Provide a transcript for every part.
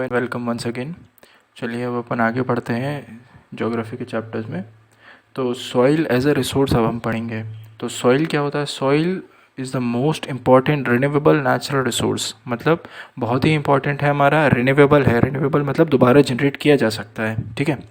Welcome once again. चलिए अब अपन आगे बढ़ते हैं ज्योग्राफी के चैप्टर्स में। तो सॉइल एज अ रिसोर्स अब हम पढ़ेंगे। तो सॉइल क्या होता है? Soil is the most important renewable natural resource, मतलब बहुत ही इंपॉर्टेंट है हमारा। रिन्यूएबल है, रिन्यूएबल मतलब दोबारा जनरेट किया जा सकता है, ठीक है।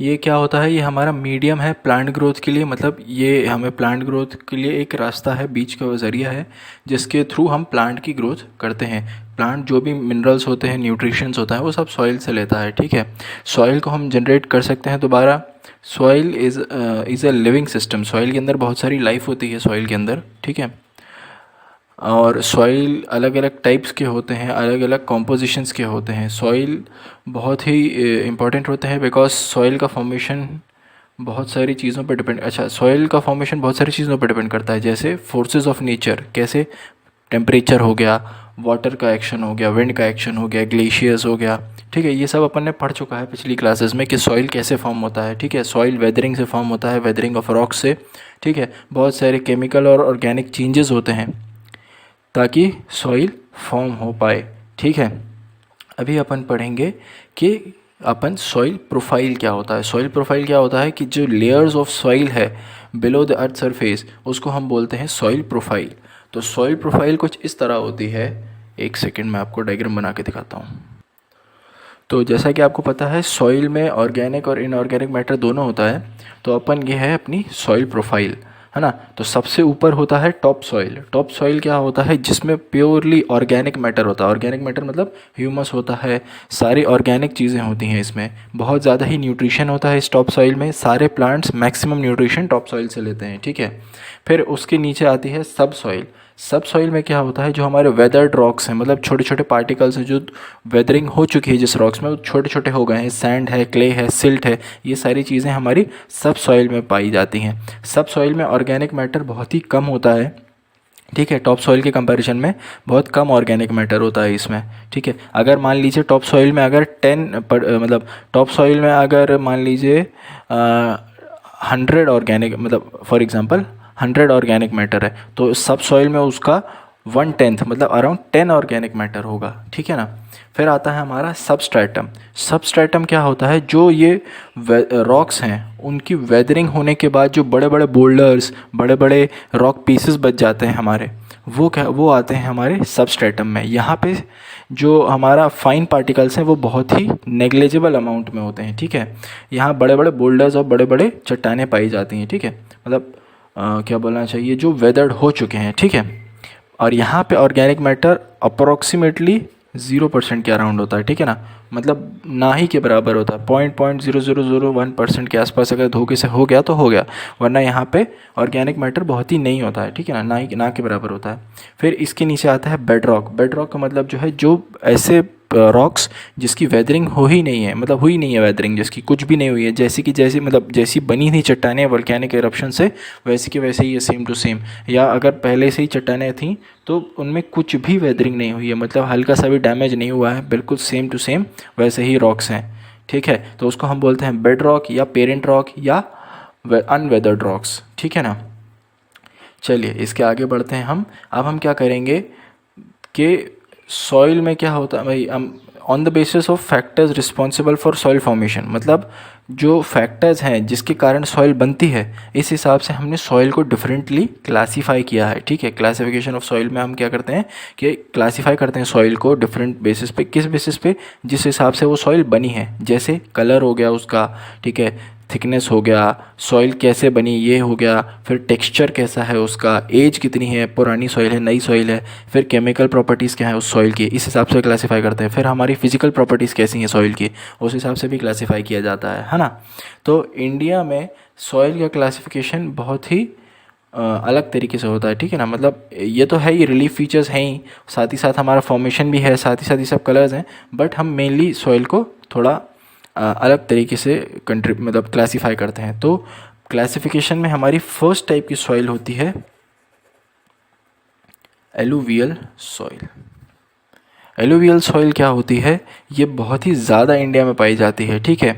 ये क्या होता है? ये हमारा मीडियम है प्लांट ग्रोथ के लिए, मतलब ये हमें प्लांट ग्रोथ के लिए एक रास्ता है, बीच का ज़रिया है जिसके थ्रू हम प्लांट की ग्रोथ करते हैं। प्लांट जो भी मिनरल्स होते हैं, न्यूट्रिशंस होता है, वो सब सॉइल से लेता है, ठीक है। सॉइल को हम जनरेट कर सकते हैं दोबारा। Soil is a living system. Soil के अंदर बहुत सारी लाइफ होती है सॉइल के अंदर, ठीक है। और सॉइल अलग अलग टाइप्स के होते हैं, अलग अलग कॉम्पोजिशंस के होते हैं। सॉइल बहुत ही इम्पॉर्टेंट होते हैं बिकॉज सॉइल का फॉर्मेशन बहुत सारी चीज़ों पर डिपेंड सॉइल का फॉर्मेशन बहुत सारी चीज़ों पर डिपेंड करता है, जैसे फोर्सेस ऑफ नेचर। कैसे? टेम्परेचर हो गया, वाटर का एक्शन हो गया, विंड का एक्शन हो गया, ग्लेशियर्स हो गया, ठीक है। ये सब अपन ने पढ़ चुका है पिछली क्लासेस में कि सॉइल कैसे फॉर्म होता है, ठीक है। सॉइल वेदरिंग से फॉर्म होता है, वेदरिंग ऑफ रॉक से, ठीक है। बहुत सारे केमिकल और ऑर्गेनिक चेंजेस होते हैं ताकि सॉइल फॉर्म हो पाए, ठीक है। अभी अपन पढ़ेंगे कि अपन सॉइल प्रोफाइल क्या होता है। सॉइल प्रोफाइल क्या होता है कि जो लेयर्स ऑफ सॉइल है बिलो द अर्थ सरफेस, उसको हम बोलते हैं सॉइल प्रोफाइल। तो सॉइल प्रोफाइल कुछ इस तरह होती है। एक सेकंड में आपको डायग्राम बना के दिखाता हूँ। तो जैसा कि आपको पता है सॉइल में ऑर्गेनिक और इनऑर्गेनिक मैटर दोनों होता है। तो अपन ये है अपनी सॉइल प्रोफाइल, है ना। तो सबसे ऊपर होता है टॉप सॉइल। टॉप सॉइल क्या होता है? जिसमें प्योरली ऑर्गेनिक मैटर होता है। ऑर्गेनिक मैटर मतलब ह्यूमस होता है, सारी ऑर्गेनिक चीज़ें होती हैं इसमें। बहुत ज़्यादा ही न्यूट्रिशन होता है इस टॉप सॉइल में। सारे plants maximum nutrition top soil से लेते हैं, ठीक है। फिर उसके नीचे आती है सब सॉइल। सब सॉइल में क्या होता है? जो हमारे वेदर्ड रॉक्स हैं, मतलब छोटे छोटे पार्टिकल्स हैं जो वेदरिंग हो चुकी है जिस रॉक्स में, वो छोटे छोटे हो गए हैं। सैंड है, क्ले है, सिल्ट है, ये सारी चीज़ें हमारी सब सॉइल में पाई जाती हैं। सब सॉइल में ऑर्गेनिक मैटर बहुत ही कम होता है, ठीक है। टॉप सॉइल के कंपैरिजन में बहुत कम ऑर्गेनिक मैटर होता है इसमें, ठीक है। अगर मान लीजिए टॉप सॉइल में अगर मतलब टॉप सॉइल में अगर मान लीजिए 100 ऑर्गेनिक, मतलब फॉर एग्जांपल 100 ऑर्गेनिक मैटर है, तो सब सॉइल में उसका 1/10 मतलब अराउंड 10 ऑर्गेनिक मैटर होगा, ठीक है ना। फिर आता है हमारा सबस्ट्रेटम। सबस्ट्रेटम क्या होता है? जो ये रॉक्स हैं उनकी वेदरिंग होने के बाद जो बड़े बड़े बोल्डर्स, बड़े बड़े रॉक पीसेस बच जाते हैं हमारे, वो आते हैं हमारे सबस्ट्रेटम में। यहाँ पे जो हमारा फाइन पार्टिकल्स हैं वो बहुत ही नेग्लिजिबल अमाउंट में होते हैं, ठीक है। यहाँ बड़े बड़े बोल्डर्स और बड़े बड़े चट्टानें पाई जाती हैं, ठीक है। मतलब क्या बोलना चाहिए, जो वेदर्ड हो चुके हैं, ठीक है। और यहाँ पे ऑर्गेनिक मैटर अप्रोक्सीमेटली 0% के अराउंड होता है, ठीक है ना। मतलब ना ही के बराबर होता है। 0.0001% के आसपास अगर धोखे से हो गया तो हो गया, वरना यहाँ पे ऑर्गेनिक मैटर बहुत ही नहीं होता है, ठीक है ना। ना के बराबर होता है। फिर इसके नीचे आता है बेड रॉक। बेड रॉक का मतलब जो है, जो ऐसे रॉक्स जिसकी वेदरिंग हो ही नहीं है, मतलब हुई नहीं है वेदरिंग, जिसकी कुछ भी नहीं हुई है, जैसी की जैसी, मतलब जैसी बनी थी चट्टानें वोल्केनिक एरप्शन से, वैसी की वैसे ही है, सेम टू सेम। या अगर पहले से ही चट्टानें थीं तो उनमें कुछ भी वेदरिंग नहीं हुई है, मतलब हल्का सा भी डैमेज नहीं हुआ है, बिल्कुल सेम टू सेम वैसे ही रॉक्स हैं, ठीक है। तो उसको हम बोलते हैं बेड रॉक या पेरेंट रॉक या अनवेदर्ड रॉक्स, ठीक है ना। चलिए इसके आगे बढ़ते हैं हम। अब हम क्या करेंगे कि सॉइल में क्या होता है भाई, हम on the basis of factors responsible for soil formation, मतलब जो फैक्टर्स हैं जिसके कारण सॉइल बनती है, इस हिसाब से हमने सॉइल को डिफरेंटली क्लासीफाई किया है, ठीक है। क्लासिफिकेशन ऑफ सॉइल में हम क्या करते हैं कि क्लासीफाई करते हैं सॉइल को डिफरेंट बेसिस पे। किस बेसिस पे? जिस हिसाब से वो सॉइल बनी है, जैसे कलर हो गया उसका, ठीक है, थिकनेस हो गया, सॉइल कैसे बनी ये हो गया, फिर टेक्सचर कैसा है उसका, एज कितनी है, पुरानी सॉइल है, नई सॉइल है, फिर केमिकल प्रॉपर्टीज़ क्या है उस सॉइल की, इस हिसाब से क्लासीफाई करते हैं। फिर हमारी फिजिकल प्रॉपर्टीज़ कैसी हैं सॉइल की, उस हिसाब से भी क्लासीफाई किया जाता है ना। तो इंडिया में सॉइल का क्लासिफिकेशन बहुत ही अलग तरीके से होता है, ठीक है ना। मतलब ये तो है ही, रिलीफ फीचर्स हैं ही, साथ ही साथ हमारा फॉर्मेशन भी है, साथ ही साथ ये सब कलर्स हैं, बट हम मेनली सॉइल को थोड़ा अलग तरीके से मतलब क्लासीफाई करते हैं। तो क्लासिफिकेशन में हमारी फर्स्ट टाइप की सॉइल होती है एलुवियल सॉइल। एलुवियल सॉइल क्या होती है? ये बहुत ही ज़्यादा इंडिया में पाई जाती है, ठीक है।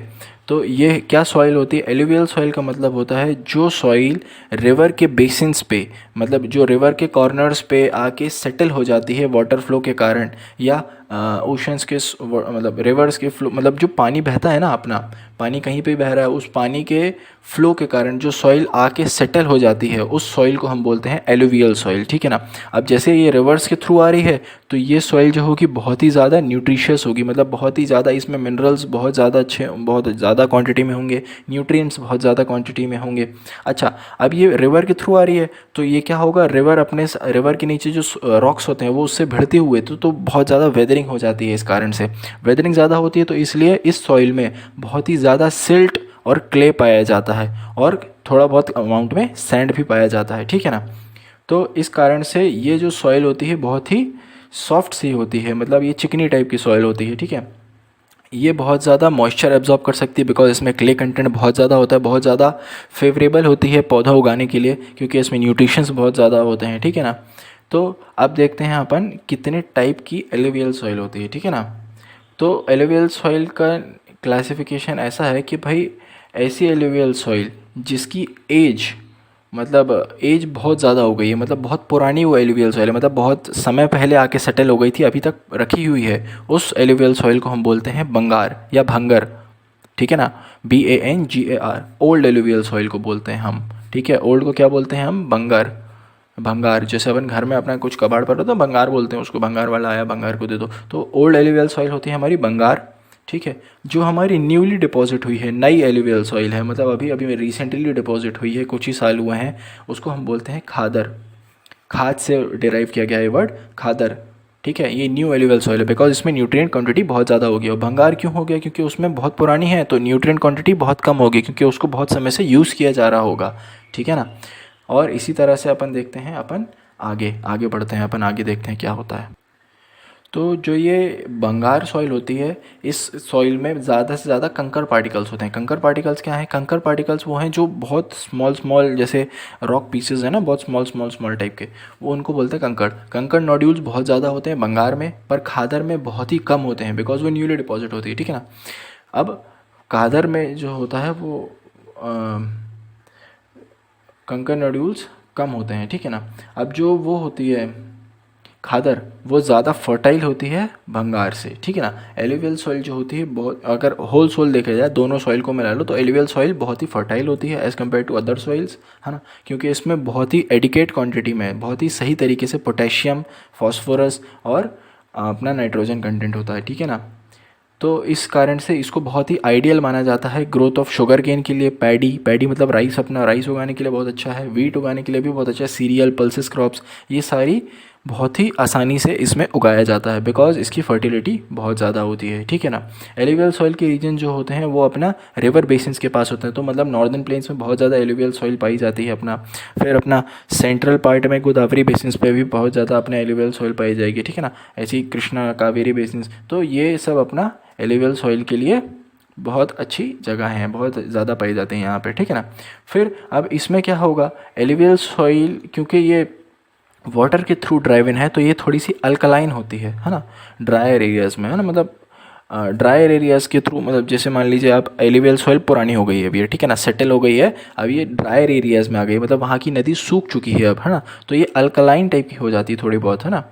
तो ये क्या सॉइल होती है? एलुवियल सॉइल का मतलब होता है जो सॉइल रिवर के बेसिन्स पे, मतलब जो रिवर के कॉर्नर्स पे आके सेटल हो जाती है वाटर फ्लो के कारण, या ओशंस के मतलब रिवर्स के फ्लो, मतलब जो पानी बहता है ना, अपना पानी कहीं पे बह रहा है, उस पानी के फ्लो के कारण जो सॉइल आके सेटल हो जाती है, उस सॉइल को हम बोलते हैं एलुवियल सॉइल, ठीक है ना। अब जैसे ये रिवर्स के थ्रू आ रही है तो ये सॉइल जो होगी बहुत ही ज़्यादा न्यूट्रिशियस होगी, मतलब बहुत ही ज़्यादा इसमें मिनरल्स बहुत ज़्यादा अच्छे, बहुत ज़्यादा क्वांटिटी में होंगे, न्यूट्रिएंट्स बहुत ज़्यादा क्वांटिटी में होंगे। अच्छा, अब ये रिवर के थ्रू आ रही है तो ये क्या होगा, रिवर अपने रिवर के नीचे जो रॉक्स होते हैं वो उससे भिड़ते हुए तो बहुत ज़्यादा वेदरिंग हो जाती है। इस कारण से वेदरिंग ज़्यादा होती है, तो इसलिए इस सॉइल में बहुत ही ज़्यादा सिल्ट और क्ले पाया जाता है, और थोड़ा बहुत अमाउंट में सैंड भी पाया जाता है, ठीक है ना। तो इस कारण से ये जो सॉइल होती है बहुत ही सॉफ्ट सी होती है, मतलब ये चिकनी टाइप की सॉइल होती है, ठीक है। ये बहुत ज़्यादा मॉइस्चर एब्जॉर्ब कर सकती है, बिकॉज इसमें क्ले कंटेंट बहुत ज़्यादा होता है, बहुत ज़्यादा फेवरेबल होती है पौधा उगाने के लिए, क्योंकि इसमें न्यूट्रिशंस बहुत ज़्यादा होते हैं, ठीक है ना। तो अब देखते हैं अपन कितने टाइप की एलुवियल सॉइल होती है, ठीक है ना। तो एलुवियल सॉइल का क्लासिफिकेशन ऐसा है कि भाई ऐसी एलुवियल सॉइल जिसकी एज, मतलब एज बहुत ज़्यादा हो गई है, मतलब बहुत पुरानी वो एलुवियल सॉइल है, मतलब बहुत समय पहले आके सेटल हो गई थी, अभी तक रखी हुई है, उस एलुवियल सॉइल को हम बोलते हैं बंगार या भंगर, ठीक है ना। BANGAR, ओल्ड एलुवियल सॉइल को बोलते हैं हम, ठीक है। ओल्ड को क्या बोलते हैं हम, बंगार। भंगार, जैसे अपन घर में अपना कुछ कबाड़ पड़ा तो भंगार बोलते हैं उसको, भंगार वाला आया भंगार को दे दो, तो ओल्ड एलुवियल सॉइल होती है हमारी बंगार, ठीक है। जो हमारी न्यूली डिपॉजिट हुई है, नई एलुवियल सॉइल है, मतलब अभी अभी रिसेंटली डिपॉजिट हुई है, कुछ ही साल हुए हैं, उसको हम बोलते हैं खादर। खाद से डिराइव किया गया है वर्ड खादर, ठीक है। ये न्यू एलुवियल सॉइल है, बिकॉज इसमें न्यूट्रिएंट क्वांटिटी बहुत ज़्यादा होगी। और भंगार क्यों हो गया, क्योंकि उसमें बहुत पुरानी है तो न्यूट्रिएंट क्वांटिटी बहुत कम होगी, क्योंकि उसको बहुत समय से यूज़ किया जा रहा होगा, ठीक है ना। और इसी तरह से अपन देखते हैं, अपन आगे आगे बढ़ते हैं, अपन आगे देखते हैं क्या होता है। तो जो ये बंगार सॉइल होती है, इस सॉइल में ज़्यादा से ज़्यादा कंकर पार्टिकल्स होते हैं। कंकर पार्टिकल्स क्या हैं, कंकर पार्टिकल्स वो हैं जो बहुत स्मॉल स्मॉल, जैसे रॉक पीसेज है ना, बहुत स्मॉल स्मॉल स्मॉल टाइप के, वो उनको बोलते हैं कंकर। कंकर नोड्यूल्स बहुत ज़्यादा होते हैं बंगार में, पर खादर में बहुत ही कम होते हैं, बिकॉज वो न्यूली डिपॉजिट होती है, ठीक है ना। अब खादर में जो होता है वो कंकर नोड्यूल्स कम होते हैं, ठीक है ना। अब जो वो होती है खादर, वो ज़्यादा फर्टाइल होती है भंगार से, ठीक है ना। एलुवियल सॉइल जो होती है बहुत, अगर होल सॉइल देखा जाए, दोनों सॉइल को मिला लो, तो एलुवियल सॉइल बहुत ही फर्टाइल होती है as compare to other soils, है ना, क्योंकि इसमें बहुत ही एडिकेट क्वांटिटी में, बहुत ही सही तरीके से पोटेशियम, फॉस्फोरस और अपना नाइट्रोजन कंटेंट होता है, ठीक है ना। तो इस कारण से इसको बहुत ही आइडियल माना जाता है ग्रोथ ऑफ शुगर केन के लिए। पैडी, पैडी मतलब राइस, अपना राइस उगाने के लिए बहुत अच्छा है, वीट उगाने के लिए भी बहुत अच्छा है, सीरियल, पल्सेस क्रॉप्स, ये सारी बहुत ही आसानी से इसमें उगाया जाता है, बिकॉज इसकी फर्टिलिटी बहुत ज़्यादा होती है, ठीक है ना। एलुवियल सॉइल के रीजन जो होते हैं वो अपना रिवर बेसिन्स के पास होते हैं, तो मतलब नॉर्दर्न प्लेन्स में बहुत ज़्यादा एलुवियल सॉइल पाई जाती है अपना। फिर अपना सेंट्रल पार्ट में गोदावरी बेसिन्स पे भी बहुत ज़्यादा अपना एलुवियल सॉइल पाई जाएगी, ठीक है ना। ऐसी कृष्णा कावेरी बेसिन्स, तो ये सब अपना एलुवियल सॉइल के लिए बहुत अच्छी जगह हैं, बहुत ज़्यादा पाई जाते हैं यहाँ पे, ठीक है ना। फिर अब इसमें क्या होगा, एलुवियल सॉइल क्योंकि ये वाटर के थ्रू ड्राइव इन है, तो ये थोड़ी सी अल्कलाइन होती है ना, ड्रायर एरियाज़ में, है ना, मतलब ड्रायर एरियाज़ के थ्रू, मतलब जैसे मान लीजिए आप एलुवियल सॉइल पुरानी हो गई है अभी, ठीक है ना, सेटल हो गई है, अब ये ड्रायर एरियाज़ में आ गई, मतलब वहाँ की नदी सूख चुकी है अब, है ना, तो ये अल्कलाइन टाइप की हो जाती है थोड़ी बहुत, है ना।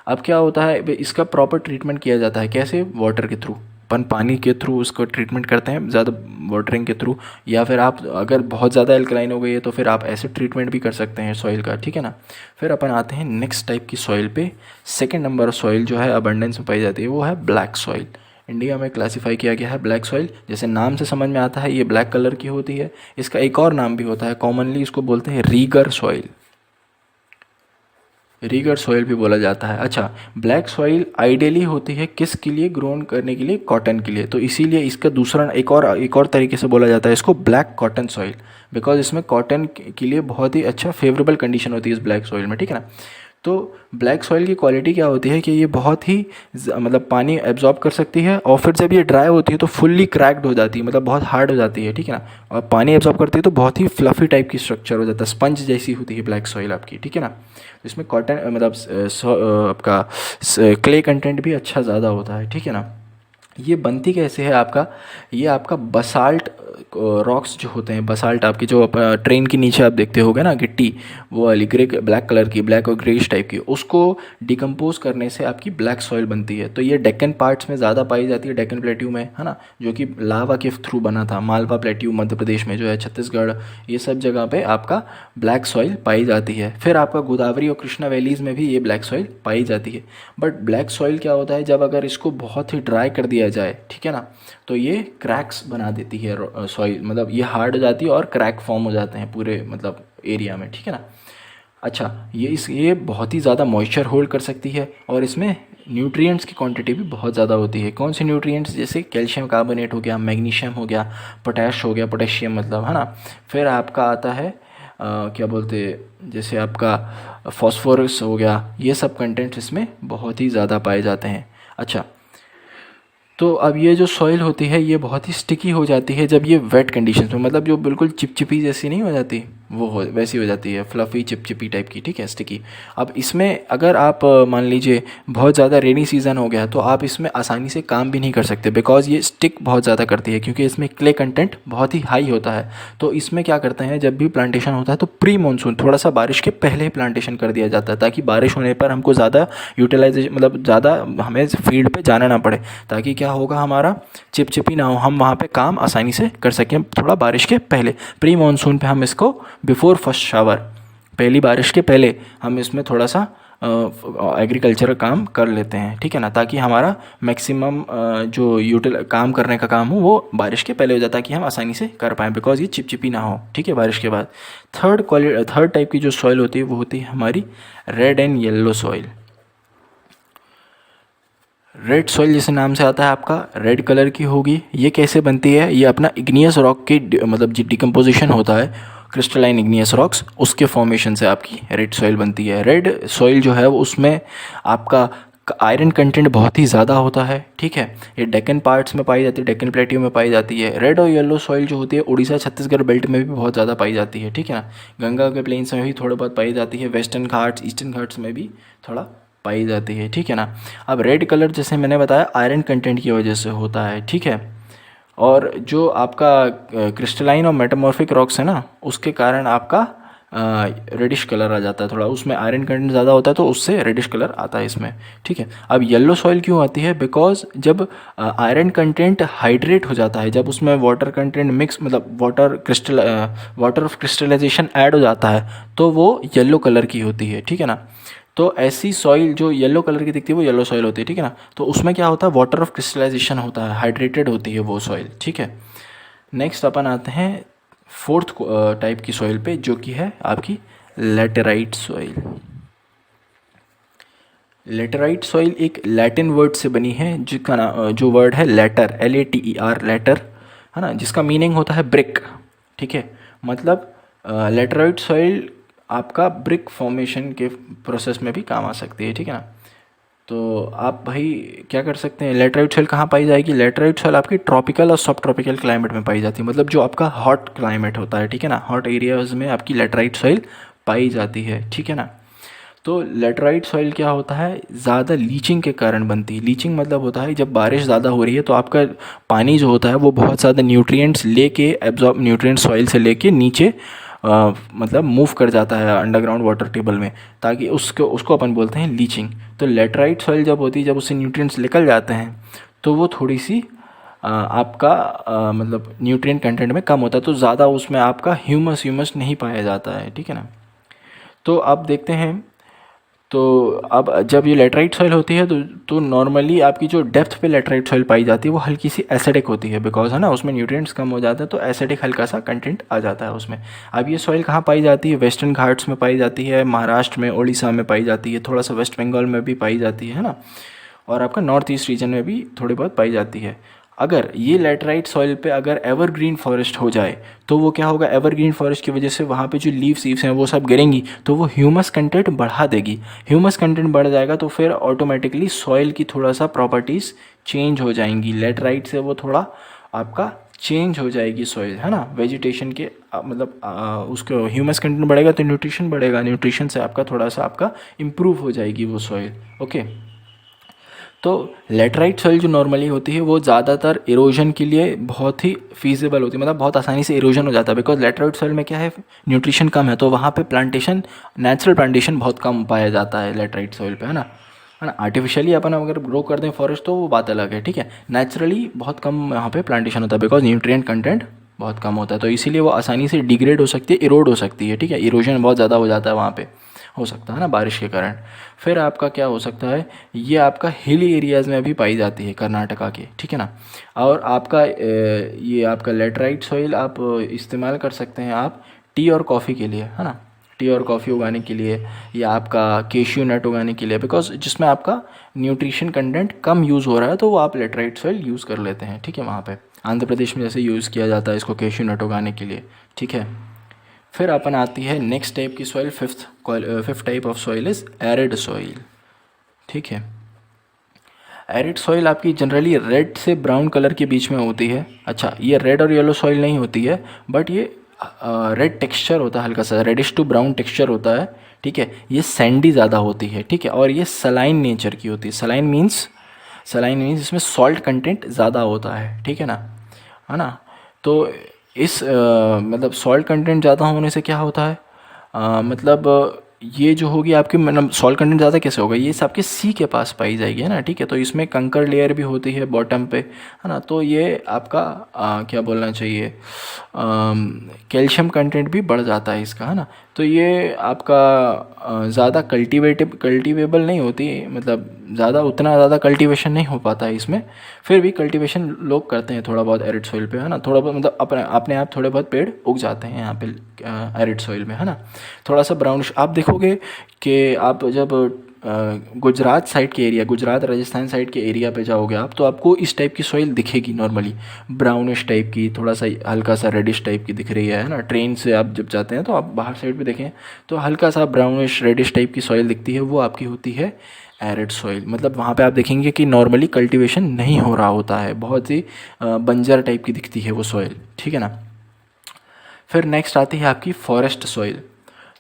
अब क्या होता है, इसका प्रॉपर ट्रीटमेंट किया जाता है कैसे, वाटर के थ्रू, अपन पानी के थ्रू उसको ट्रीटमेंट करते हैं, ज़्यादा वाटरिंग के थ्रू, या फिर आप अगर बहुत ज़्यादा एल्कलाइन हो गई है तो फिर आप एसिड ट्रीटमेंट भी कर सकते हैं सॉइल का, ठीक है ना। फिर अपन आते हैं नेक्स्ट टाइप की सॉइल पे। सेकेंड नंबर सॉइल जो है अबंडेंस में पाई जाती है वो है ब्लैक सॉइल। इंडिया में क्लासीफाई किया गया है ब्लैक सॉइल, जैसे नाम से समझ में आता है ये ब्लैक कलर की होती है। इसका एक और नाम भी होता है, कॉमनली इसको बोलते हैं रीगर सॉइल, रीगर सॉइल भी बोला जाता है। अच्छा, ब्लैक सॉइल आइडियली होती है किसके लिए, ग्रोन करने के लिए, कॉटन के लिए, तो इसीलिए इसका दूसरा एक और तरीके से बोला जाता है इसको ब्लैक कॉटन सॉइल, बिकॉज इसमें कॉटन के लिए बहुत ही अच्छा फेवरेबल कंडीशन होती है इस ब्लैक सॉइल में, ठीक है ना। तो ब्लैक सॉइल की क्वालिटी क्या होती है कि ये बहुत ही मतलब पानी एब्जॉर्ब कर सकती है, और फिर जब ये ड्राई होती है तो फुल्ली क्रैक्ड हो जाती है, मतलब बहुत हार्ड हो जाती है, ठीक है ना। और पानी एब्जॉर्ब करती है तो बहुत ही फ्लफ़ी टाइप की स्ट्रक्चर हो जाता है, स्पंज जैसी होती है ब्लैक सॉइल आपकी, ठीक है ना। इसमें कॉटन मतलब आपका क्ले कंटेंट भी अच्छा ज़्यादा होता है, ठीक है ना। ये बनती कैसे है आपका, ये आपका बसाल्ट रॉक्स जो होते हैं, बसाल्ट आपके जो ट्रेन के नीचे आप देखते होगे ना गिट्टी, वो वाली ग्रे ब्लैक कलर की, ब्लैक और ग्रेइश टाइप की, उसको डिकम्पोज करने से आपकी ब्लैक सॉइल बनती है। तो ये डेक्कन पार्ट्स में ज़्यादा पाई जाती है, डेक्कन प्लेट्यू में, है ना, जो कि लावा के थ्रू बना था। मालवा प्लेट्यू मध्य प्रदेश में जो है, छत्तीसगढ़, ये सब जगह पे आपका ब्लैक सॉइल पाई जाती है। फिर आपका गोदावरी और कृष्णा वैलीज़ में भी ये ब्लैक सॉइल पाई जाती है। बट ब्लैक सॉइल क्या होता है, जब अगर इसको बहुत ही ड्राई कर दिया जाए, ठीक है ना, तो ये क्रैक्स बना देती है सॉइल, मतलब ये हार्ड हो जाती है और क्रैक फॉर्म हो जाते हैं पूरे मतलब एरिया में, ठीक है ना। अच्छा, ये बहुत ही ज़्यादा मॉइस्चर होल्ड कर सकती है और इसमें न्यूट्रिएंट्स की क्वांटिटी भी बहुत ज़्यादा होती है। कौन से न्यूट्रिएंट्स, जैसे कैल्शियम कार्बोनेट हो गया, मैग्नीशियम हो गया, पोटैश हो गया, पोटेशियम मतलब, है ना। फिर आपका आता है क्या बोलते, जैसे आपका फॉस्फोरस हो गया, ये सब कंटेंट्स इसमें बहुत ही ज़्यादा पाए जाते हैं। अच्छा, तो अब ये जो सॉइल होती है ये बहुत ही स्टिकी हो जाती है जब ये वेट कंडीशंस में, मतलब जो बिल्कुल चिपचिपी जैसी नहीं हो जाती, वो हो वैसी हो जाती है, फ्लफ़ी चिपचिपी टाइप की, ठीक है, स्टिकी। अब इसमें अगर आप मान लीजिए बहुत ज़्यादा रेनी सीज़न हो गया तो आप इसमें आसानी से काम भी नहीं कर सकते, बिकॉज़ ये स्टिक बहुत ज़्यादा करती है, क्योंकि इसमें क्ले कंटेंट बहुत ही हाई होता है। तो इसमें क्या करते हैं, जब भी प्लांटेशन होता है तो प्री मानसून, थोड़ा सा बारिश के पहले ही प्लांटेशन कर दिया जाता है, ताकि बारिश होने पर हमको ज़्यादा यूटिलाइजेशन, मतलब ज़्यादा हमें फील्ड पे जाना ना पड़े, ताकि क्या होगा, हमारा चिपचिपी ना हो, हम वहाँ पे काम आसानी से कर सकें थोड़ा बारिश के पहले। प्री मानसून पे हम इसको बिफोर फर्स्ट शावर, पहली बारिश के पहले हम इसमें थोड़ा सा एग्रीकल्चर काम कर लेते हैं, ठीक है ना, ताकि हमारा मैक्सिमम जो काम करने का काम हो वो बारिश के पहले हो जाता है, ताकि हम आसानी से कर पाएँ, बिकॉज ये चिपचिपी ना हो, ठीक है, बारिश के बाद। थर्ड टाइप की जो सॉइल होती है वो होती है हमारी red and yellow soil. Red soil जैसे नाम से आता है आपका, रेड कलर की होगी। ये कैसे बनती है, ये अपना इग्नियस रॉक की मतलब जो डिकम्पोजिशन होता है, क्रिस्टलाइन इग्नियस रॉक्स, उसके फॉर्मेशन से आपकी रेड सॉइल बनती है। रेड सॉइल जो है वो उसमें आपका आयरन कंटेंट बहुत ही ज़्यादा होता है, ठीक है। ये डेक्कन पार्ट्स में पाई जाती है, डेक्कन प्लेट्यू में पाई जाती है। रेड और येलो सॉइल जो होती है उड़ीसा छत्तीसगढ़ बेल्ट में भी बहुत ज़्यादा पाई जाती है, ठीक है ना। गंगा के प्लेन्स में भी थोड़े बहुत पाई जाती है, वेस्टर्न घाट्स, ईस्टर्न घाट्स में भी थोड़ा पाई जाती है, ठीक है ना। अब रेड कलर जैसे मैंने बताया आयरन कंटेंट की वजह से होता है, ठीक है। और जो आपका क्रिस्टलाइन और मेटामॉर्फिक रॉक्स है ना, उसके कारण आपका रेडिश कलर आ जाता है, थोड़ा उसमें आयरन कंटेंट ज़्यादा होता है तो उससे रेडिश कलर आता है इसमें, ठीक है। अब येलो सॉइल क्यों आती है, बिकॉज जब आयरन कंटेंट हाइड्रेट हो जाता है, जब उसमें वाटर कंटेंट मिक्स, मतलब वाटर ऑफ क्रिस्टलाइजेशन ऐड हो जाता है, तो वो येलो कलर की होती है, ठीक है ना। तो ऐसी सॉइल जो येलो कलर की दिखती है वो येलो सॉइल होती है, ठीक है ना। तो उसमें क्या होता है, वाटर ऑफ क्रिस्टलाइजेशन होता है, हाइड्रेटेड होती है वो सॉइल, ठीक है। नेक्स्ट अपन आते हैं फोर्थ टाइप की सॉइल पे, जो कि है आपकी लेटेराइट सॉइल। लेटेराइट सॉइल एक लैटिन वर्ड से बनी है, जिसका जो वर्ड है लेटर, LATER, लेटर, है ना, जिसका मीनिंग होता है ब्रिक, ठीक है। मतलब लेटेराइट सॉइल आपका ब्रिक फॉर्मेशन के प्रोसेस में भी काम आ सकती है, ठीक है ना। तो आप भाई क्या कर सकते हैं, लेटराइट सॉइल कहाँ पाई जाएगी, लेटराइट सॉइल आपकी ट्रॉपिकल और सब ट्रॉपिकल क्लाइमेट में पाई जाती है, मतलब जो आपका हॉट क्लाइमेट होता है, ठीक है ना, हॉट एरियाज में आपकी लेटराइट सॉइल पाई जाती है, ठीक है ना। तो लेटराइट सॉइल क्या होता है, ज़्यादा लीचिंग के कारण बनती है। लीचिंग मतलब होता है जब बारिश ज़्यादा हो रही है तो आपका पानी जो होता है वो बहुत ज़्यादा न्यूट्रिएंट्स लेके, एब्जॉर्ब न्यूट्रिएंट्स सॉइल से लेके नीचे मतलब मूव कर जाता है अंडरग्राउंड वाटर टेबल में, ताकि उसको अपन बोलते हैं लीचिंग। तो लेटराइट सॉइल जब होती है, जब उससे न्यूट्रिएंट्स निकल जाते हैं तो वो थोड़ी सी आपका मतलब न्यूट्रिएंट कंटेंट में कम होता है, तो ज़्यादा उसमें आपका ह्यूमस नहीं पाया जाता है, ठीक है ना। तो अब देखते हैं, तो अब जब ये लेटराइट सॉइल होती है तो नॉर्मली आपकी जो डेप्थ पे लेटराइट सॉइल पाई जाती है वो हल्की सी एसिडिक होती है, बिकॉज है ना उसमें न्यूट्रिएंट्स कम हो जाते हैं, तो एसिडिक हल्का सा कंटेंट आ जाता है उसमें। अब ये सॉइल कहाँ पाई जाती है, वेस्टर्न घाट्स में पाई जाती है, महाराष्ट्र में, उड़ीसा में पाई जाती है, थोड़ा सा वेस्ट बंगाल में भी पाई जाती है ना, और आपका नॉर्थ ईस्ट रीजन में भी थोड़ी बहुत पाई जाती है। अगर ये लेटराइट सॉइल पे अगर एवरग्रीन फॉरेस्ट हो जाए तो वो क्या होगा, एवरग्रीन फॉरेस्ट की वजह से वहाँ पे जो लीव्स हैं वो सब गिरेंगी, तो वो ह्यूमस कंटेंट बढ़ा देगी। ह्यूमस कंटेंट बढ़ जाएगा तो फिर ऑटोमेटिकली सॉइल की थोड़ा सा प्रॉपर्टीज़ चेंज हो जाएंगी, लेटराइट से वो थोड़ा आपका चेंज हो जाएगी सॉइल, है ना, वेजिटेशन के मतलब उसके ह्यूमस कंटेंट बढ़ेगा तो न्यूट्रिशन बढ़ेगा, न्यूट्रिशन से आपका थोड़ा सा आपका इम्प्रूव हो जाएगी वो सॉइल, ओके। तो लेटराइट सॉइल जो नॉर्मली होती है वो ज़्यादातर इरोजन के लिए बहुत ही फीजिबल होती है, मतलब बहुत आसानी से इरोजन हो जाता है, बिकॉज लेटराइट सॉइल में क्या है, न्यूट्रिशन कम है, तो वहाँ पे प्लांटेशन, नेचुरल प्लांटेशन बहुत कम पाया जाता है लेटराइट सॉइल पे, है ना। आर्टिफिशियली अपन अगर ग्रो कर दें फॉरेस्ट तो वो बात अलग है, ठीक है। नेचुरली बहुत कम यहाँ पे प्लांटेशन होता है, बिकॉज न्यूट्रिएंट कंटेंट बहुत कम होता है, तो इसीलिए वो आसानी से डिग्रेड हो सकती है, इरोड हो सकती है, ठीक है। इरोजन बहुत ज़्यादा हो जाता है वहाँ पे, हो सकता है ना, बारिश के कारण। फिर आपका क्या हो सकता है, ये आपका हिली एरियाज़ में भी पाई जाती है कर्नाटका के, ठीक है ना। और आपका ये आपका लेटराइट सॉइल आप इस्तेमाल कर सकते हैं आप टी और कॉफ़ी के लिए, है ना। टी और कॉफ़ी उगाने के लिए, या आपका केश्यू नट उगाने के लिए, बिकॉज जिसमें आपका न्यूट्रिशन कंटेंट कम यूज़ हो रहा है, तो वो आप लेटराइट सॉइल यूज़ कर लेते हैं, ठीक है। वहाँ पे आंध्र प्रदेश में जैसे यूज़ किया जाता है इसको केश्यू नट उगाने के लिए, ठीक है। फिर अपन आती है नेक्स्ट टाइप की soil, fifth type of soil is arid soil, ठीक है। एरिड सॉइल आपकी जनरली रेड से ब्राउन कलर के बीच में होती है। अच्छा, ये रेड और येलो सॉइल नहीं होती है, बट ये रेड टेक्सचर होता है, हल्का सा रेडिश टू ब्राउन टेक्सचर होता है, ठीक है। ये सैंडी ज़्यादा होती है, ठीक है, और ये सलाइन नेचर की होती है। सलाइन मीन्स इसमें सॉल्ट कंटेंट ज़्यादा होता है, ठीक है ना। तो इस मतलब सॉल्ट कंटेंट ज़्यादा होने से क्या होता है, मतलब ये जो होगी आपकी, मतलब सॉल्ट कंटेंट ज़्यादा कैसे होगा, ये आपके सी के पास पाई जाएगी, है ना, ठीक है। तो इसमें कंकर लेयर भी होती है बॉटम पे, है ना। तो ये आपका क्या बोलना चाहिए, कैल्शियम कंटेंट भी बढ़ जाता है इसका, है ना। तो ये आपका ज़्यादा कल्टीवेबल नहीं होती, मतलब उतना ज़्यादा कल्टीवेशन नहीं हो पाता है इसमें। फिर भी कल्टीवेशन लोग करते हैं थोड़ा बहुत एरिड सॉइल पे, है ना। थोड़ा बहुत मतलब अपने आप थोड़े बहुत पेड़ उग जाते हैं यहाँ पे एरिड सॉइल में, है ना। थोड़ा सा ब्राउनिश आप देखोगे कि आप जब गुजरात साइड के एरिया, गुजरात राजस्थान साइड के एरिया पे जाओगे आप, तो आपको इस टाइप की सॉइल दिखेगी नॉर्मली, ब्राउनिश टाइप की, थोड़ा सा हल्का सा रेडिश टाइप की दिख रही है ना। ट्रेन से आप जब जाते हैं तो आप बाहर साइड पे देखें तो हल्का सा ब्राउनिश रेडिश टाइप की सॉइल दिखती है, वो आपकी होती है एरिड सॉइल। मतलब वहाँ पे आप देखेंगे कि नॉर्मली कल्टीवेशन नहीं हो रहा होता है, बहुत ही बंजर टाइप की दिखती है वो सॉइल, ठीक है ना। फिर नेक्स्ट आती है आपकी फॉरेस्ट सॉइल।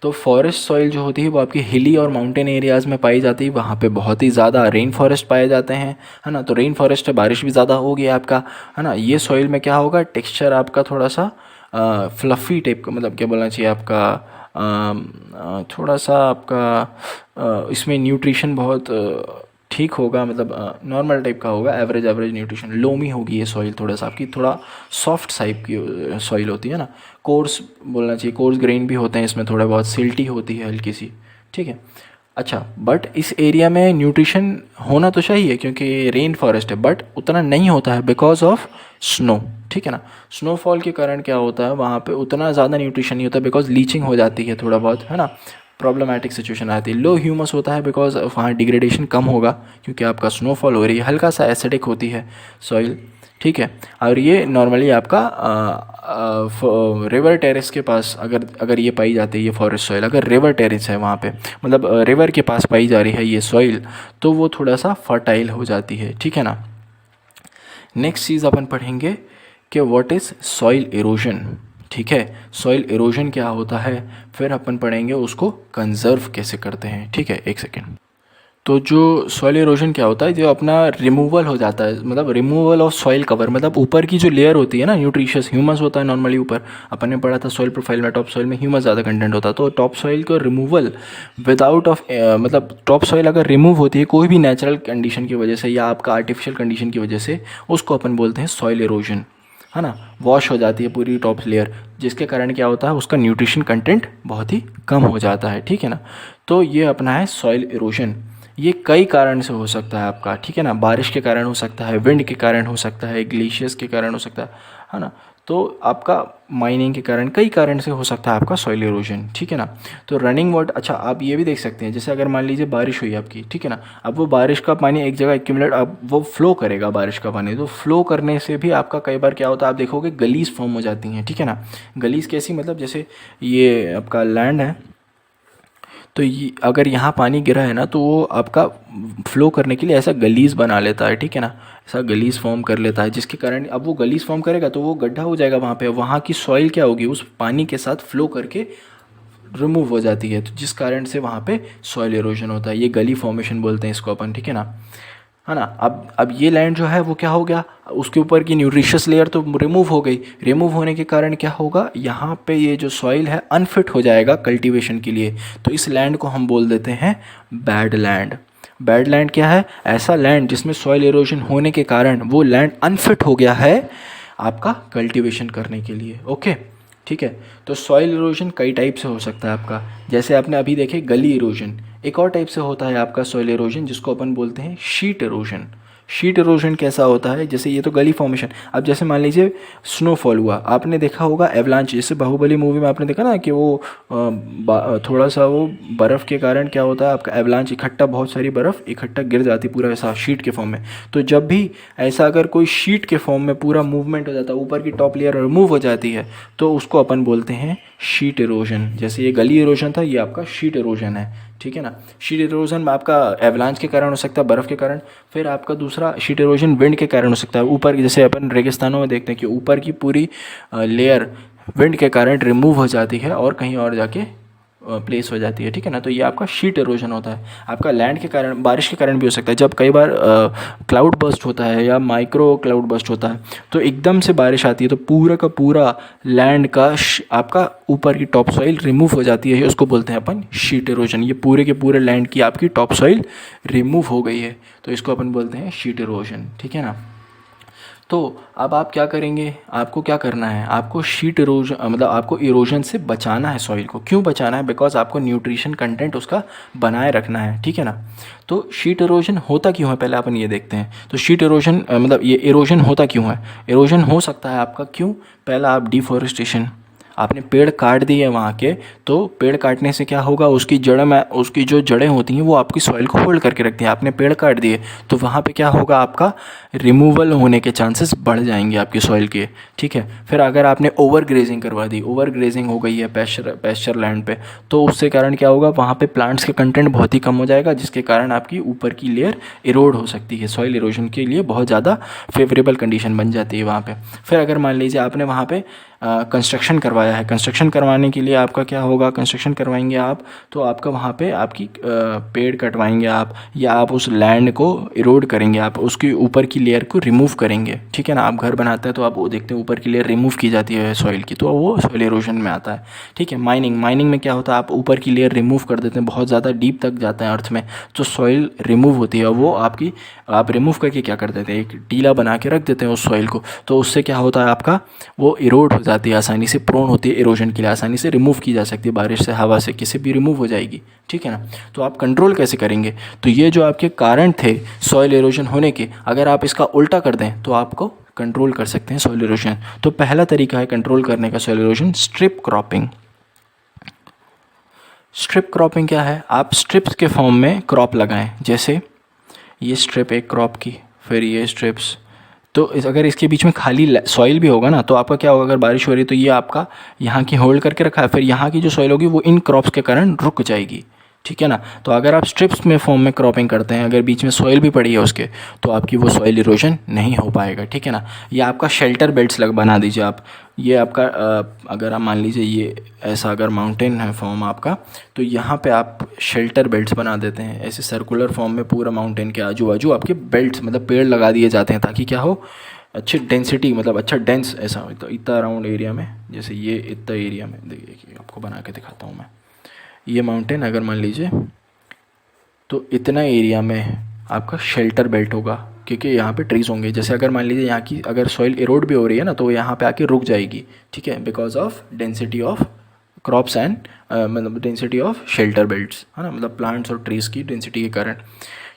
तो फॉरेस्ट सॉइल जो होती है वो आपकी हिली और माउंटेन एरियाज़ में पाई जाती है, वहाँ पे बहुत ही ज़्यादा रेन फॉरेस्ट पाए जाते हैं, है ना। तो रेन फॉरेस्ट है, बारिश भी ज़्यादा होगी आपका, है ना। ये सॉइल में क्या होगा, टेक्सचर आपका थोड़ा सा फ्लफ़ी टाइप का, मतलब क्या बोलना चाहिए आपका, थोड़ा सा आपका इसमें न्यूट्रिशन बहुत ठीक होगा, मतलब नॉर्मल टाइप का होगा, एवरेज न्यूट्रिशन, लोमी होगी ये सॉइल, थोड़ा सा आपकी थोड़ा सॉफ्ट टाइप की सॉइल होती है ना। कोर्स बोलना चाहिए, कोर्स ग्रेन भी होते हैं इसमें, थोड़ा बहुत सिल्टी होती है हल्की सी, ठीक है। अच्छा, बट इस एरिया में न्यूट्रिशन होना तो चाहिए क्योंकि रेन फॉरेस्ट है, बट उतना नहीं होता है बिकॉज ऑफ स्नो, ठीक है ना। स्नोफॉल के कारण क्या होता है, वहाँ पे उतना ज़्यादा न्यूट्रिशन नहीं होता, बिकॉज लीचिंग हो जाती है थोड़ा बहुत, है ना। प्रॉब्लमेटिक सिचुएशन आती है। लो ह्यूमस होता है बिकॉज वहाँ डिग्रेडेशन कम होगा, क्योंकि आपका स्नोफॉल हो रही है, हल्का सा एसिडिक होती है सॉइल, ठीक है। और ये नॉर्मली आपका रिवर टेरेस के पास अगर ये पाई जाती है, ये फॉरेस्ट सॉइल अगर रिवर टेरेस है वहाँ पे, मतलब रिवर के पास पाई जा रही है ये सॉइल, तो वो थोड़ा सा फर्टाइल हो जाती है, ठीक है ना। नेक्स्ट चीज़ अपन पढ़ेंगे कि व्हाट इज़ सॉइल इरोजन, ठीक है। सॉइल इरोजन क्या होता है, फिर अपन पढ़ेंगे उसको कंजर्व कैसे करते हैं, ठीक है। एक सेकेंड। तो जो सॉइल इरोजन क्या होता है, जो अपना रिमूवल हो जाता है, मतलब रिमूवल ऑफ सॉइल कवर, मतलब ऊपर की जो लेयर होती है ना, न्यूट्रिशियस ह्यूमस होता है नॉर्मली ऊपर, अपन ने पढ़ा था सॉइल प्रोफाइल में, टॉप सॉइल में ह्यूमस ज़्यादा कंटेंट होता है, तो टॉप सॉइल को रिमूवल विदाउट ऑफ मतलब टॉप सॉइल अगर रिमूव होती है कोई भी नेचुरल कंडीशन की वजह से या आपका आर्टिफिशियल कंडीशन की वजह से, उसको अपन बोलते हैं सॉइल इरोजन, है ना। वॉश हो जाती है पूरी टॉप लेयर, जिसके कारण क्या होता है, उसका न्यूट्रिशन कंटेंट बहुत ही कम हो जाता है, ठीक है ना। तो ये अपना है सॉइल इरोजन। ये कई कारण से हो सकता है आपका, ठीक है ना। बारिश के कारण हो सकता है, विंड के कारण हो सकता है, ग्लेशियर्स के कारण हो सकता है ना। तो आपका माइनिंग के कारण, कई कारण से हो सकता है आपका सॉइल इरोजन, ठीक है ना। तो रनिंग वाटर, अच्छा आप ये भी देख सकते हैं, जैसे अगर मान लीजिए बारिश हुई आपकी, ठीक है ना, अब वो बारिश का पानी एक जगह एक्यूमुलेट, अब वो फ्लो करेगा बारिश का पानी, तो फ्लो करने से भी आपका कई बार क्या होता है, आप देखोगे गलीज फॉर्म हो जाती हैं, ठीक है ना। गलीज कैसी, मतलब जैसे ये आपका लैंड है, तो ये अगर यहाँ पानी गिरा है ना, तो वो आपका फ्लो करने के लिए ऐसा गलीज बना लेता है, ठीक है ना, ऐसा गलीज फॉर्म कर लेता है, जिसके कारण अब वो गलीज फॉर्म करेगा तो वो गड्ढा हो जाएगा वहाँ पे, वहाँ की सॉइल क्या होगी, उस पानी के साथ फ्लो करके रिमूव हो जाती है, तो जिस कारण से वहाँ पे सॉइल इरोजन होता है, ये गली फॉर्मेशन बोलते हैं इसको अपन, ठीक है ना। है ना। अब ये लैंड जो है वो क्या हो गया, उसके ऊपर की न्यूट्रिशियस लेयर तो रिमूव हो गई। रिमूव होने के कारण क्या होगा, यहाँ पे ये जो सॉइल है अनफिट हो जाएगा कल्टीवेशन के लिए। तो इस लैंड को हम बोल देते हैं बैड लैंड। बैड लैंड क्या है, ऐसा लैंड जिसमें सॉइल इरोजन होने के कारण वो लैंड अनफिट हो गया है आपका कल्टीवेशन करने के लिए। ओके, ठीक है। तो सॉइल इरोजन कई टाइप से हो सकता है आपका, जैसे आपने अभी देखे गली इरोजन। एक और टाइप से होता है आपका सॉइल इरोजन जिसको अपन बोलते हैं शीट इरोजन। शीट इरोजन कैसा होता है, जैसे ये तो गली फॉर्मेशन, अब जैसे मान लीजिए स्नोफॉल हुआ, आपने देखा होगा एवलांच, जैसे बाहुबली मूवी में आपने देखा ना कि वो थोड़ा सा वो बर्फ़ के कारण क्या होता है आपका एवलांच, इकट्ठा बहुत सारी बर्फ़ इकट्ठा गिर जाती पूरा ऐसा शीट के फॉर्म में। तो जब भी ऐसा अगर कोई शीट के फॉर्म में पूरा मूवमेंट हो जाता है, ऊपर की टॉप लेयर रिमूव हो जाती है, तो उसको अपन बोलते हैं शीट इरोजन। जैसे ये गली इरोजन था, ये आपका शीट इरोजन है, ठीक है ना। शीट इरोजन में आपका एवलांच के कारण हो सकता है, बर्फ़ के कारण। फिर आपका दूसरा शीट इरोजन विंड के कारण हो सकता है, ऊपर जैसे अपन रेगिस्तानों में देखते हैं कि ऊपर की पूरी लेयर विंड के कारण रिमूव हो जाती है और कहीं और जाके प्लेस हो जाती है, ठीक है ना। तो ये आपका शीट इरोजन होता है। आपका लैंड के कारण, बारिश के कारण भी हो सकता है, जब कई बार क्लाउड बर्स्ट होता है या माइक्रो क्लाउड बर्स्ट होता है, तो एकदम से बारिश आती है तो पूरा का पूरा लैंड का आपका ऊपर की टॉप सॉइल रिमूव हो जाती है, उसको बोलते हैं अपन शीट इरोजन। ये पूरे के पूरे लैंड की आपकी टॉप सॉइल रिमूव हो गई है, तो इसको अपन बोलते हैं शीट इरोजन, ठीक है ना। तो अब आप क्या करेंगे, आपको क्या करना है, आपको शीट इरोजन मतलब आपको इरोजन से बचाना है सॉइल को। क्यों बचाना है, बिकॉज आपको न्यूट्रिशन कंटेंट उसका बनाए रखना है, ठीक है ना। तो शीट इरोजन होता क्यों है, पहले अपन ये देखते हैं। तो शीट इरोजन मतलब ये इरोजन होता क्यों है, इरोजन हो सकता है आपका क्यों, पहला आप डिफॉरेस्टेशन, आपने पेड़ काट दिए वहाँ के, तो पेड़ काटने से क्या होगा, उसकी जड़ में उसकी जो जड़ें होती हैं वो आपकी सॉइल को होल्ड करके रखती हैं। आपने पेड़ काट दिए तो वहाँ पे क्या होगा, आपका रिमूवल होने के चांसेस बढ़ जाएंगे आपकी सॉइल के, ठीक है। फिर अगर आपने ओवर ग्रेजिंग करवा दी, ओवर ग्रेजिंग हो गई है पैस्चर लैंड पे, तो उससे कारण क्या होगा, वहाँ पे प्लांट्स के कंटेंट बहुत ही कम हो जाएगा, जिसके कारण आपकी ऊपर की लेयर इरोड हो सकती है। सॉइल इरोजन के लिए बहुत ज़्यादा फेवरेबल कंडीशन बन जाती है वहाँ पे। फिर अगर मान लीजिए आपने वहाँ पे कंस्ट्रक्शन करवाया है, कंस्ट्रक्शन करवाने के लिए आपका क्या होगा, कंस्ट्रक्शन करवाएंगे आप, तो आपका वहाँ पे आपकी पेड़ कटवाएंगे आप, या आप उस लैंड को इरोड करेंगे, आप उसकी ऊपर की लेयर को रिमूव करेंगे, ठीक है ना। आप घर बनाते हैं तो आप वो देखते हैं ऊपर की लेयर रिमूव की जाती है सॉइल की, तो वो सॉइल इरोजन में आता है, ठीक है। माइनिंग में क्या होता है, आप ऊपर की लेयर रिमूव कर देते हैं, बहुत ज़्यादा डीप तक जाता है अर्थ में, तो सॉइल रिमूव होती है, वो आपकी आप रिमूव करके क्या कर देते हैं, एक टीला बना के रख देते हैं उस सॉइल को, तो उससे क्या होता है आपका वो इरोड हो जाती है, आसानी से प्रोन होती है इरोजन के लिए, आसानी से रिमूव की जा सकती है, बारिश से, हवा से, किसी भी रिमूव हो जाएगी, ठीक है ना। तो आप कंट्रोल कैसे करेंगे, तो ये जो आपके कारण थे सॉइल इरोजन होने के, अगर आप इसका उल्टा कर दें तो आपको कंट्रोल कर सकते हैं सॉइल इरोजन। तो पहला तरीका है कंट्रोल करने का soil erosion, strip cropping. Strip cropping क्या है, आप स्ट्रिप्स के फॉर्म में क्रॉप लगाएं, जैसे ये स्ट्रिप एक क्रॉप की, फिर ये स्ट्रिप्स, तो अगर इसके बीच में खाली सॉइल भी होगा ना, तो आपका क्या होगा, अगर बारिश हो रही है तो ये आपका यहाँ की होल्ड करके रखा है, फिर यहाँ की जो सॉइल होगी वो इन क्रॉप्स के कारण रुक जाएगी, ठीक है ना। तो अगर आप स्ट्रिप्स में फॉर्म में क्रॉपिंग करते हैं, अगर बीच में सॉइल भी पड़ी है उसके, तो आपकी वो सॉइल इरोजन नहीं हो पाएगा, ठीक है ना। या आपका शेल्टर बेल्ट्स बना दीजिए आप, ये आपका अगर आप मान लीजिए ये ऐसा अगर माउंटेन है फॉर्म आपका, तो यहाँ पे आप शेल्टर बेल्ट्स बना देते हैं, ऐसे सर्कुलर फॉर्म में पूरा माउंटेन के आजू बाजू आपके बेल्ट्स मतलब पेड़ लगा दिए जाते हैं, ताकि क्या हो, अच्छी डेंसिटी मतलब अच्छा डेंस ऐसा हो, तो इतना राउंड एरिया में, जैसे ये इतना एरिया में, देखिए आपको बना के दिखाता हूँ मैं, ये माउंटेन अगर मान लीजिए, तो इतना एरिया में आपका शेल्टर बेल्ट होगा, क्योंकि यहाँ पे ट्रीज़ होंगे। जैसे अगर मान लीजिए यहाँ की अगर सॉइल इरोड भी हो रही है ना, तो वो यहाँ पे आके रुक जाएगी, ठीक है, because of density of crops and मतलब डेंसिटी ऑफ शेल्टर बेल्ट्स, है ना, मतलब प्लांट्स और ट्रीज़ की डेंसिटी के कारण,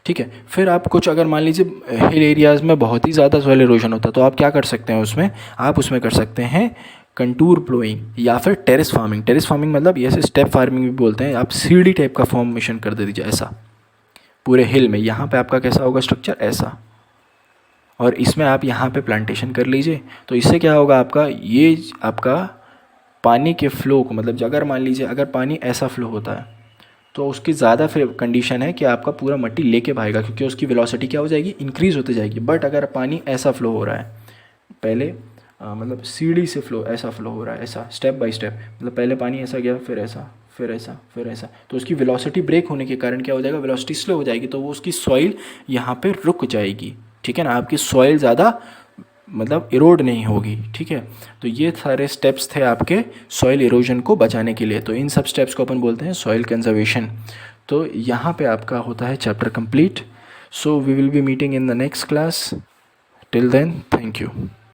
ठीक है। फिर आप कुछ अगर मान लीजिए हिल एरियाज़ में बहुत ही ज़्यादा सॉइल इरोजन होता है, तो आप क्या कर सकते हैं उसमें, आप उसमें कर सकते हैं कंटूर प्लोइंग या फिर टेरेस फार्मिंग। टेरेस फार्मिंग मतलब ये स्टेप फार्मिंग भी बोलते हैं, आप सीढ़ी टाइप का फॉर्मेशन कर दे दीजिए ऐसा पूरे हिल में, यहाँ पे आपका कैसा होगा स्ट्रक्चर ऐसा, और इसमें आप यहाँ पे प्लांटेशन कर लीजिए। तो इससे क्या होगा, आपका ये आपका पानी के फ्लो को मतलब अगर मान लीजिए अगर पानी ऐसा फ्लो होता है तो उसकी ज़्यादा फिर कंडीशन है कि आपका पूरा मट्टी लेके भागेगा, क्योंकि उसकी वेलोसिटी क्या हो जाएगी, इंक्रीज़ होती जाएगी। बट अगर पानी ऐसा फ्लो हो रहा है, पहले मतलब सीढ़ी से फ्लो ऐसा फ्लो हो रहा है, ऐसा स्टेप बाय स्टेप, मतलब पहले पानी ऐसा गया, फिर ऐसा, फिर ऐसा, फिर ऐसा, तो उसकी वेलोसिटी ब्रेक होने के कारण क्या हो जाएगा, वेलोसिटी स्लो हो जाएगी, तो वो उसकी सॉइल यहाँ पे रुक जाएगी, ठीक है ना, आपकी सॉइल ज़्यादा मतलब इरोड नहीं होगी, ठीक है। तो ये सारे स्टेप्स थे आपके सॉइल इरोजन को बचाने के लिए, तो इन सब स्टेप्स को अपन बोलते हैं सॉइल कंजर्वेशन। तो यहाँ पे आपका होता है chapter complete. So we will be meeting in the next class. Till then, thank you.